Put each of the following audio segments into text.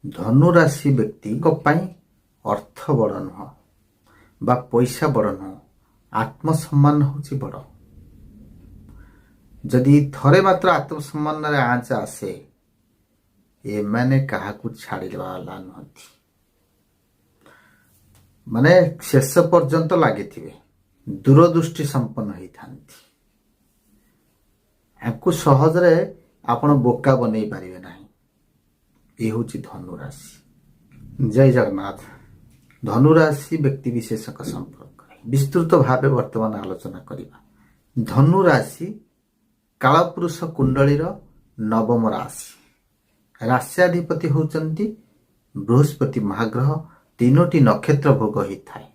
ଧନୁ ରାଶି ବ୍ୟକ୍ତିଙ୍କ ପାଇଁ ଅର୍ଥ ବଡ଼ ନୁହଁ ବା ପଇସା ବଡ଼ ନୁହଁ, ଆତ୍ମସମ୍ମାନ ହେଉଛି ବଡ଼। ଯଦି ଥରେ ମାତ୍ର ଆତ୍ମସମ୍ମାନରେ ଆଞ୍ଚ ଆସେ, ଏମାନେ କାହାକୁ ଛାଡ଼ିବା ବାଲା ନୁହନ୍ତି। ମାନେ ଶେଷ ପର୍ଯ୍ୟନ୍ତ ଲାଗିଥିବେ, ଦୂରଦୃଷ୍ଟି ସମ୍ପନ୍ନ ହେଇଥାନ୍ତି। ୟାଙ୍କୁ ସହଜରେ ଆପଣ ବୋକା ବନେଇ ପାରିବେ ନାହିଁ। ଏ ହେଉଛି ଧନୁରାଶି। ଜୟ ଜଗନ୍ନାଥ। ଧନୁରାଶି ବ୍ୟକ୍ତି ବିଶେଷଙ୍କ ସମ୍ପର୍କରେ ବିସ୍ତୃତ ଭାବେ ବର୍ତ୍ତମାନ ଆଲୋଚନା କରିବା। ଧନୁରାଶି କାଳପୁରୁଷ କୁଣ୍ଡଳୀର ନବମ ରାଶି। ରାଶ୍ୟାଧିପତି ହେଉଛନ୍ତି ବୃହସ୍ପତି ମହାଗ୍ରହ। 3ଟି ନକ୍ଷତ୍ର ଭୋଗ ହୋଇଥାଏ।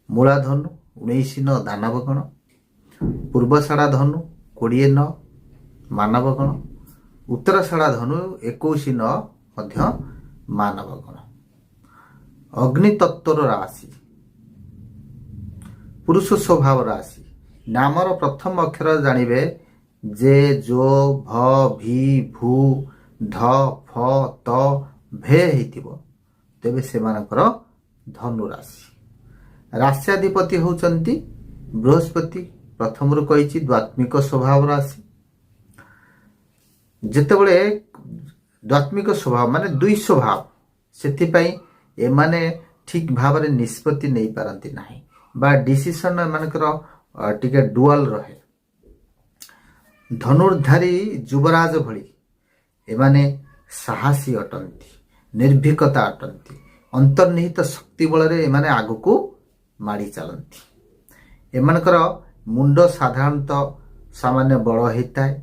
ମୂଳାଧନୁ 19 ଦାନବଗଣ, ପୂର୍ବଷାଢ଼ା ଧନୁ 20 ମାନବଗଣ, ଉତ୍ତରାଷାଢ଼ା ଧନୁ 21 ମଧ୍ୟ ମାନବଗଣ। ଅଗ୍ନିତତ୍ତ୍ୱର ରାଶି, ପୁରୁଷ ସ୍ୱଭାବ ରାଶି। ନାମର ପ୍ରଥମ ଅକ୍ଷର ଜାଣିବେ ଯେ ଜୋ ଭ ଭି ଭୁ ଧ ଫ ତ ଭେ ହେଇଥିବ, ତେବେ ସେମାନଙ୍କର ଧନୁ ରାଶି। ରାଶ୍ୟାଧିପତି ହେଉଛନ୍ତି ବୃହସ୍ପତି। ପ୍ରଥମରୁ କହିଛି ଦ୍ୱାତ୍ମିକ ସ୍ୱଭାବ ରାଶି। ଯେତେବେଳେ ଦ୍ୱାତ୍ମିକ ସ୍ୱଭାବ ମାନେ ଦୁଇ ସ୍ୱଭାବ, ସେଥିପାଇଁ ଏମାନେ ଠିକ୍ ଭାବରେ ନିଷ୍ପତ୍ତି ନେଇପାରନ୍ତି ନାହିଁ ବା ଡିସିସନ୍ ଏମାନଙ୍କର ଟିକେ ଡୁଆଲ ରହେ। ଧନୁର୍ଧାରୀ ଯୁବରାଜ ଭଳି ଏମାନେ ସାହସୀ ଅଟନ୍ତି, ନିର୍ଭୀକତା ଅଟନ୍ତି। ଅନ୍ତର୍ନିହିତ ଶକ୍ତି ବଳରେ ଏମାନେ ଆଗକୁ ମାଡ଼ି ଚାଲନ୍ତି। ଏମାନଙ୍କର ମୁଣ୍ଡ ସାଧାରଣତଃ ସାମାନ୍ୟ ବଡ଼ ହେଇଥାଏ,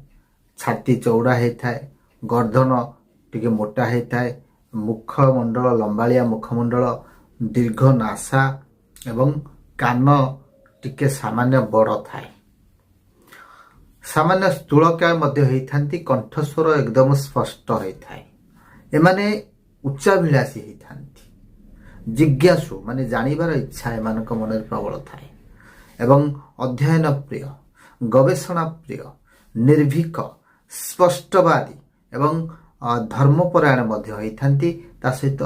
ଛାତି ଚଉଡ଼ା ହେଇଥାଏ, ଗର୍ଦ୍ଦନ ଟିକେ ମୋଟା ହେଇଥାଏ, ମୁଖମଣ୍ଡଳ ଲମ୍ବାଳିଆ ମୁଖମଣ୍ଡଳ, ଦୀର୍ଘ ନାସା ଏବଂ କାନ ଟିକେ ସାମାନ୍ୟ ବଡ଼ ଥାଏ। ସାମାନ୍ୟ ସ୍ଥୂଳକାୟ ମଧ୍ୟ ହେଇଥାନ୍ତି। କଣ୍ଠସ୍ୱର ଏକଦମ ସ୍ପଷ୍ଟ ହୋଇଥାଏ। ଏମାନେ ଉଚ୍ଚାଭିଳାଷୀ ହେଇଥାନ୍ତି। ଜିଜ୍ଞାସୁ ମାନେ ଜାଣିବାର ଇଚ୍ଛା ଏମାନଙ୍କ ମନରେ ପ୍ରବଳ ଥାଏ ଏବଂ ଅଧ୍ୟୟନ ପ୍ରିୟ, ଗବେଷଣା ପ୍ରିୟ, ନିର୍ଭୀକ, ସ୍ପଷ୍ଟବାଦୀ ଏବଂ ଧର୍ମପରାୟଣ ମଧ୍ୟ ହୋଇଥାନ୍ତି। ତା ସହିତ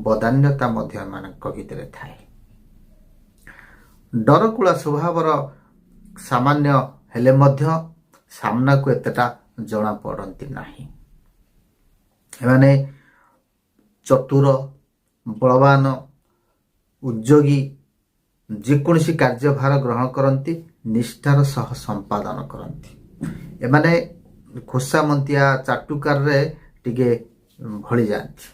ବଦାନ୍ୟତା ମଧ୍ୟ ଏମାନଙ୍କ ଭିତରେ ଥାଏ। ଡରକୁଳା ସ୍ୱଭାବର ସାମାନ୍ୟ ହେଲେ ମଧ୍ୟ ସାମ୍ନାକୁ ଏତେଟା ଜଣା ପଡ଼ନ୍ତି ନାହିଁ। ଏମାନେ ଚତୁର, ବଳବାନ, ଉଦ୍ଯୋଗୀ, ଯେକୌଣସି କାର୍ଯ୍ୟଭାର ଗ୍ରହଣ କରନ୍ତି ନିଷ୍ଠାର ସହ ସମ୍ପାଦନ କରନ୍ତି। ଏମାନେ ଖୋସାମନ୍ତିଆ ଚାଟୁକାରରେ ଟିକେ ଭଳି ଯାଆନ୍ତି।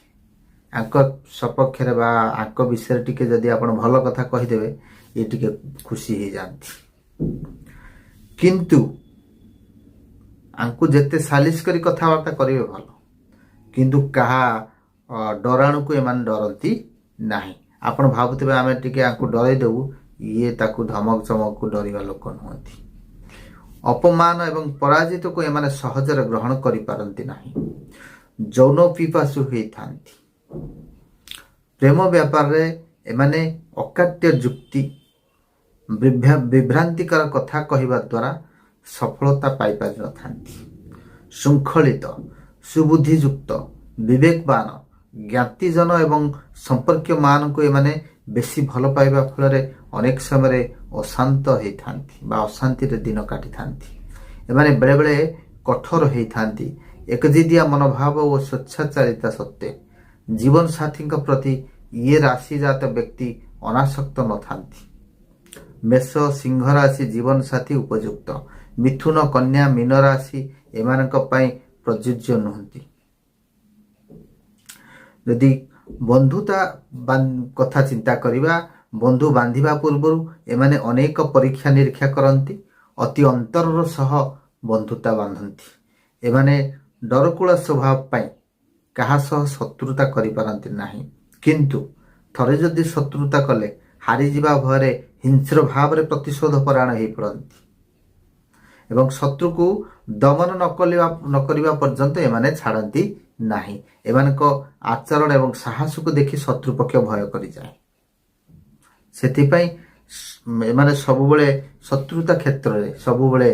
ଆଙ୍କ ସପକ୍ଷରେ ବା ଆଙ୍କ ବିଷୟରେ ଟିକେ ଯଦି ଆପଣ ଭଲ କଥା କହିଦେବେ, ଇଏ ଟିକେ ଖୁସି ହେଇଯାଆନ୍ତି। କିନ୍ତୁ ଆଙ୍କୁ ଯେତେ ସାଲିସ କରି କଥାବାର୍ତ୍ତା କରିବେ ଭଲ, କିନ୍ତୁ କାହା ଡରାଣୁକୁ ଏମାନେ ଡରନ୍ତି ନାହିଁ। ଆପଣ ଭାବୁଥିବେ ଆମେ ଟିକେ ଆଙ୍କୁ ଡରେଇ ଦେବୁ, ଇଏ ତାକୁ ଧମକ ଚମକକୁ ଡରିବା ଲୋକ ନୁହନ୍ତି। ଅପମାନ ଏବଂ ପରାଜିତକୁ ଏମାନେ ସହଜରେ ଗ୍ରହଣ କରିପାରନ୍ତି ନାହିଁ। ଯୌନ ପିପାସୁ ହୋଇଥାନ୍ତି। ପ୍ରେମ ବ୍ୟାପାରରେ ଏମାନେ ଅକାଟ୍ୟ ଯୁକ୍ତି, ବିଭ୍ରାନ୍ତିକର କଥା କହିବା ଦ୍ୱାରା ସଫଳତା ପାଇପାରିନଥାନ୍ତି। ଶୃଙ୍ଖଳିତ, ସୁବୁଦ୍ଧିଯୁକ୍ତ, ବିବେକବାନ, ଜ୍ଞାତିଜନ ଏବଂ ସମ୍ପର୍କୀୟମାନଙ୍କୁ ଏମାନେ ବେଶୀ ଭଲ ପାଇବା ଫଳରେ ଅନେକ ସମୟରେ ଅଶାନ୍ତ ହେଇଥାନ୍ତି ବା ଅଶାନ୍ତିରେ ଦିନ କାଟିଥାନ୍ତି। ଏମାନେ ବେଳେବେଳେ କଠୋର ହେଇଥାନ୍ତି। ଏକଜିଦିଆ ମନୋଭାବ ଓ ସ୍ୱେଚ୍ଛାଚାରିତା ସତ୍ତ୍ୱେ ଜୀବନସାଥୀଙ୍କ ପ୍ରତି ଇଏ ରାଶିଜାତ ବ୍ୟକ୍ତି ଅନାସକ୍ତ ନଥାନ୍ତି। ମେଷ ସିଂହ ରାଶି ଜୀବନସାଥୀ ଉପଯୁକ୍ତ। ମିଥୁନ କନ୍ୟା ମୀନ ରାଶି ଏମାନଙ୍କ ପାଇଁ ପ୍ରଯୁଜ୍ୟ ନୁହନ୍ତି। ଯଦି ବନ୍ଧୁତା କଥା ଚିନ୍ତା କରିବା, ବନ୍ଧୁ ବାନ୍ଧିବା ପୂର୍ବରୁ ଏମାନେ ଅନେକ ପରୀକ୍ଷା ନିରୀକ୍ଷା କରନ୍ତି। ଅତି ଅନ୍ତରର ସହ ବନ୍ଧୁତା ବାନ୍ଧନ୍ତି। ଏମାନେ ଡରକୁଳା ସ୍ୱଭାବ ପାଇଁ କାହା ସହ ଶତ୍ରୁତା କରିପାରନ୍ତି ନାହିଁ। କିନ୍ତୁ ଥରେ ଯଦି ଶତ୍ରୁତା କଲେ ହାରିଯିବା ଭୟରେ ହିଂସ୍ର ଭାବରେ ପ୍ରତିଶୋଧ ପରାୟଣ ହୋଇପଡ଼ନ୍ତି ଏବଂ ଶତ୍ରୁକୁ ଦମନ ନ କରିବା ପର୍ଯ୍ୟନ୍ତ ଏମାନେ ଛାଡ଼ନ୍ତି ନାହିଁ। ଏମାନଙ୍କ ଆଚରଣ ଏବଂ ସାହସକୁ ଦେଖି ଶତ୍ରୁପକ୍ଷ ଭୟ କରିଯାଏ। ସେଥିପାଇଁ ଏମାନେ ସବୁବେଳେ ଶତ୍ରୁତା କ୍ଷେତ୍ରରେ ସବୁବେଳେ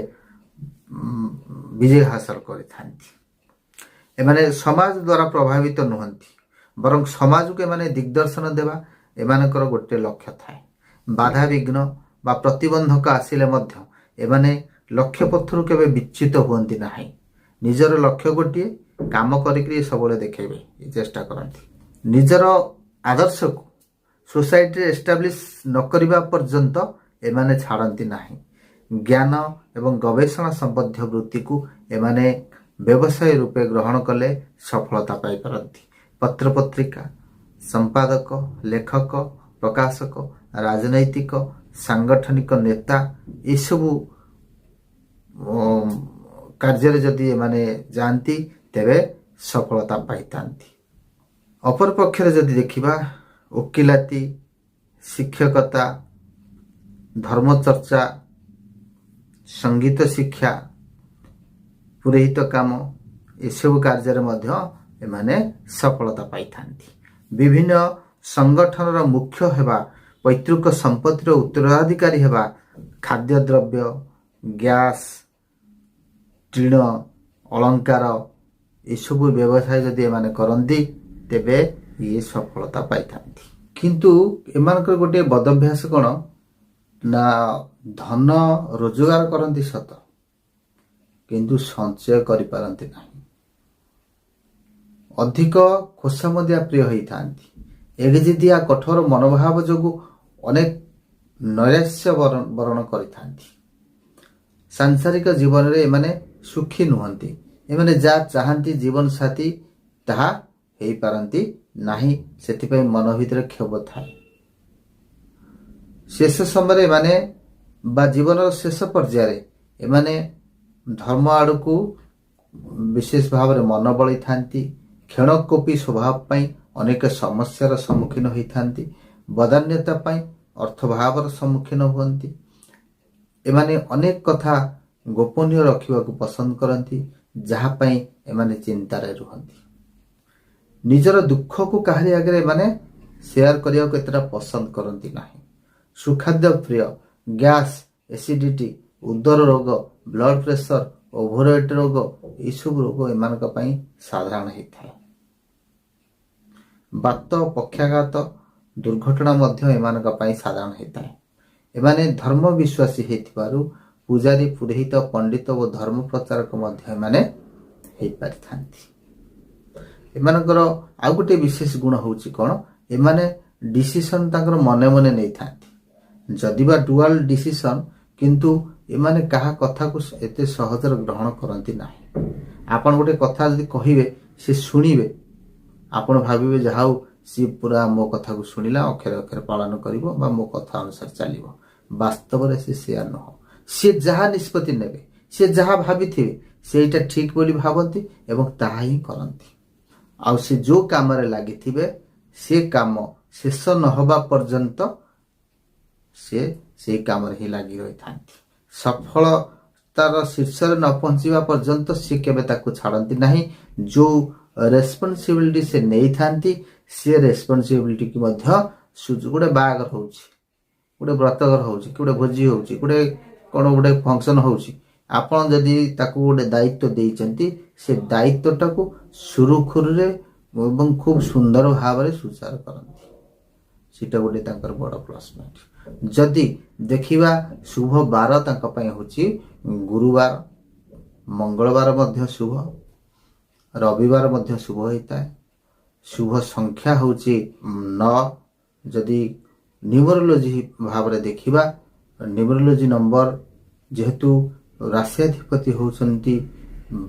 ବିଜୟ ହାସଲ କରିଥାନ୍ତି। ଏମାନେ ସମାଜ ଦ୍ୱାରା ପ୍ରଭାବିତ ନୁହନ୍ତି। ବରଂ ସମାଜକୁ ଏମାନେ ଦିଗଦର୍ଶନ ଦେବା ଏମାନଙ୍କର ଗୋଟିଏ ଲକ୍ଷ୍ୟ ଥାଏ। ବାଧାବିଘ୍ନ ବା ପ୍ରତିବନ୍ଧକ ଆସିଲେ ମଧ୍ୟ ଏମାନେ ଲକ୍ଷ୍ୟ ପଥରୁ କେବେ ବିଚ୍ୟୁତ ହୁଅନ୍ତି ନାହିଁ। ନିଜର ଲକ୍ଷ୍ୟ ଗୋଟିଏ, କାମ କରିକି ସବୁବେଳେ ଦେଖେଇବେ ଚେଷ୍ଟା କରନ୍ତି। ନିଜର ଆଦର୍ଶକୁ ସୋସାଇଟିରେ ଏଷ୍ଟାବ୍ଲିଶ ନ କରିବା ପର୍ଯ୍ୟନ୍ତ ଏମାନେ ଛାଡ଼ନ୍ତି ନାହିଁ। ଜ୍ଞାନ ଏବଂ ଗବେଷଣା ସମ୍ବନ୍ଧୀୟ ବୃତ୍ତିକୁ ଏମାନେ ବ୍ୟବସାୟ ରୂପେ ଗ୍ରହଣ କଲେ ସଫଳତା ପାଇପାରନ୍ତି। ପତ୍ରପତ୍ରିକା ସମ୍ପାଦକ, ଲେଖକ, ପ୍ରକାଶକ, ରାଜନୈତିକ, ସାଂଗଠନିକ ନେତା ଏସବୁ କାର୍ଯ୍ୟରେ ଯଦି ଏମାନେ ଯାଆନ୍ତି ତେବେ ସଫଳତା ପାଇଥାନ୍ତି। ଅପରପକ୍ଷରେ ଯଦି ଦେଖିବା, ଓକିଲାତି, ଶିକ୍ଷକତା, ଧର୍ମଚର୍ଚ୍ଚା, ସଙ୍ଗୀତ ଶିକ୍ଷା, ପୁରୋହିତ କାମ ଏସବୁ କାର୍ଯ୍ୟରେ ମଧ୍ୟ ଏମାନେ ସଫଳତା ପାଇଥାନ୍ତି। ବିଭିନ୍ନ ସଂଗଠନର ମୁଖ୍ୟ ହେବା, ପୈତୃକ ସମ୍ପତ୍ତିର ଉତ୍ତରାଧିକାରୀ ହେବା, ଖାଦ୍ୟଦ୍ରବ୍ୟ, ଗ୍ୟାସ୍, ଟିଣ, ଅଳଙ୍କାର ଏସବୁ ବ୍ୟବସାୟ ଯଦି ଏମାନେ କରନ୍ତି ତେବେ ଇଏ ସଫଳତା ପାଇଥାନ୍ତି। କିନ୍ତୁ ଏମାନଙ୍କର ଗୋଟିଏ ବଦଭ୍ୟାସ କ'ଣ ନା, ଧନ ରୋଜଗାର କରନ୍ତି ସତ, କିନ୍ତୁ ସଞ୍ଚୟ କରିପାରନ୍ତି ନାହିଁ। ଅଧିକ ଖୋସାମଦିଆ ପ୍ରିୟ ହୋଇଥାନ୍ତି। ଏଡ଼ିଜିଦିଆ କଠୋର ମନୋଭାବ ଯୋଗୁଁ ଅନେକ ନୈରାଶ୍ୟ ବରଣ କରିଥାନ୍ତି। ସାଂସାରିକ ଜୀବନରେ ଏମାନେ ସୁଖୀ ନୁହନ୍ତି। ଏମାନେ ଯାହା ଚାହାନ୍ତି ଜୀବନସାଥୀ ତାହା ହେଇପାରନ୍ତି ନାହିଁ, ସେଥିପାଇଁ ମନ ଭିତରେ କ୍ଷୋଭ ଥାଏ। ଶେଷ ସମୟରେ ଏମାନେ ବା ଜୀବନର ଶେଷ ପର୍ଯ୍ୟାୟରେ ଏମାନେ ଧର୍ମ ଆଡ଼କୁ ବିଶେଷ ଭାବରେ ମନ ବଳିଥାନ୍ତି। କ୍ଷଣକୋପୀ ସ୍ୱଭାବ ପାଇଁ ଅନେକ ସମସ୍ୟାର ସମ୍ମୁଖୀନ ହୋଇଥାନ୍ତି। ବଦାନ୍ୟତା ପାଇଁ ଅର୍ଥଭାବର ସମ୍ମୁଖୀନ ହୁଅନ୍ତି। ଏମାନେ ଅନେକ କଥା ଗୋପନୀୟ ରଖିବାକୁ ପସନ୍ଦ କରନ୍ତି, ଯାହା ପାଇଁ ଏମାନେ ଚିନ୍ତାରେ ରୁହନ୍ତି। ନିଜର ଦୁଃଖକୁ କାହାରି ଆଗରେ ଏମାନେ ସେୟାର କରିବାକୁ ଏତେଟା ପସନ୍ଦ କରନ୍ତି ନାହିଁ। ସୁଖାଦ୍ୟ ପ୍ରିୟ, ଗ୍ୟାସ୍, ଏସିଡିଟି, ଉଦର ରୋଗ, ବ୍ଲଡ଼ ପ୍ରେସର, ଓଭରୱେଟ୍ ରୋଗ ଏସବୁ ରୋଗ ଏମାନଙ୍କ ପାଇଁ ସାଧାରଣ ହୋଇଥାଏ। ବାତ, ପକ୍ଷାଘାତ, ଦୁର୍ଘଟଣା ମଧ୍ୟ ଏମାନଙ୍କ ପାଇଁ ସାଧାରଣ ହୋଇଥାଏ। ଏମାନେ ଧର୍ମ ବିଶ୍ୱାସୀ ହେଇଥିବାରୁ ପୂଜାରୀ, ପୁରୋହିତ, ପଣ୍ଡିତ ଓ ଧର୍ମ ପ୍ରଚାରକ ମଧ୍ୟ ଏମାନେ ହେଇପାରିଥାନ୍ତି। ଏମାନଙ୍କର ଆଉ ଗୋଟିଏ ବିଶେଷ ଗୁଣ ହେଉଛି କ'ଣ, ଏମାନେ ଡିସିସନ୍ ତାଙ୍କର ମନେ ମନେ ନେଇଥାନ୍ତି। ଯଦିବା ଡୁଆଲ ଡିସିସନ୍, କିନ୍ତୁ ଏମାନେ କାହା କଥାକୁ ଏତେ ସହଜରେ ଗ୍ରହଣ କରନ୍ତି ନାହିଁ। ଆପଣ ଗୋଟେ କଥା ଯଦି କହିବେ, ସେ ଶୁଣିବେ, ଆପଣ ଭାବିବେ ଯାହା ହଉ ସିଏ ପୁରା ମୋ କଥାକୁ ଶୁଣିଲା, ଅକ୍ଷରେ ଅକ୍ଷରେ ପାଳନ କରିବ ବା ମୋ କଥା ଅନୁସାରେ ଚାଲିବ। ବାସ୍ତବରେ ସେ ସେୟା ନୁହଁ। ସେ ଯାହା ନିଷ୍ପତ୍ତି ନେବେ, ସେ ଯାହା ଭାବିଥିବେ ସେଇଟା ଠିକ୍ ବୋଲି ଭାବନ୍ତି ଏବଂ ତାହା ହିଁ କରନ୍ତି। ଆଉ ସେ ଯେଉଁ କାମରେ ଲାଗିଥିବେ ସେ କାମ ଶେଷ ନ ହେବା ପର୍ଯ୍ୟନ୍ତ ସେ ସେଇ କାମରେ ହିଁ ଲାଗି ରହିଥାନ୍ତି। ସଫଳତାର ଶୀର୍ଷରେ ନ ପହଞ୍ଚିବା ପର୍ଯ୍ୟନ୍ତ ସେ କେବେ ତାକୁ ଛାଡ଼ନ୍ତି ନାହିଁ। ଯେଉଁ ରେସ୍ପନ୍ସିବିଲିଟି ସେ ନେଇଥାନ୍ତି ସେ ରେସ୍ପନ୍ସିବିଲିଟିକି ମଧ୍ୟ ଗୋଟେ ବାହାଘର ହେଉଛି, ଗୋଟେ ବ୍ରତଘର ହେଉଛି, ଗୋଟେ ଭୋଜି ହେଉଛି, କ'ଣ ଗୋଟେ ଫଙ୍କସନ୍ ହେଉଛି, ଆପଣ ଯଦି ତାକୁ ଗୋଟେ ଦାୟିତ୍ୱ ଦେଇଛନ୍ତି ସେ ଦାୟିତ୍ୱଟାକୁ ସୁରୁଖୁରୁରେ ଏବଂ ଖୁବ୍ ସୁନ୍ଦର ଭାବରେ ସୁଚାରୁ କରନ୍ତି। ସେଇଟା ଗୋଟେ ତାଙ୍କର ବଡ଼ ପ୍ଲସ୍ ପଏଣ୍ଟ। ଯଦି ଦେଖିବା ଶୁଭ ବାର ତାଙ୍କ ପାଇଁ ହେଉଛି ଗୁରୁବାର, ମଙ୍ଗଳବାର ମଧ୍ୟ ଶୁଭ, ରବିବାର ମଧ୍ୟ ଶୁଭ ହୋଇଥାଏ। ଶୁଭ ସଂଖ୍ୟା ହେଉଛି 9। ଯଦି ନ୍ୟୁମରୋଲୋଜି ଭାବରେ ଦେଖିବା, ନ୍ୟୁମରୋଲୋଜି ନମ୍ବର ଯେହେତୁ ରାଶିଆଧିପତି ହେଉଛନ୍ତି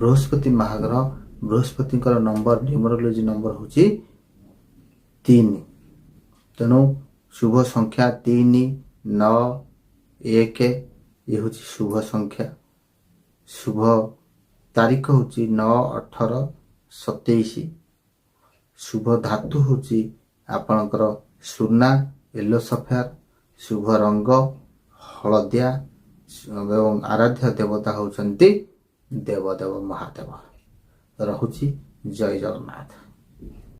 ବୃହସ୍ପତି ମହାଗ୍ରହ, ବୃହସ୍ପତିଙ୍କର ନମ୍ବର ନ୍ୟୁମରୋଲୋଜି ନମ୍ବର ହେଉଛି 3। ତେଣୁ ଶୁଭ ସଂଖ୍ୟା 3, 9, 1 ଇଏ ହେଉଛି ଶୁଭ ସଂଖ୍ୟା। ଶୁଭ ତାରିଖ ହେଉଛି 9, 18, 27। ଶୁଭ ଧାତୁ ହେଉଛି ଆପଣଙ୍କର ସୁନା, ୟେଲୋ ସଫେୟାର। ଶୁଭ ରଙ୍ଗ ହଳଦିଆ ଏବଂ ଆରାଧ୍ୟ ଦେବତା ହେଉଛନ୍ତି ଦେବଦେବ ମହାଦେବ। ରହୁଛି, ଜୟ ଜଗନ୍ନାଥ।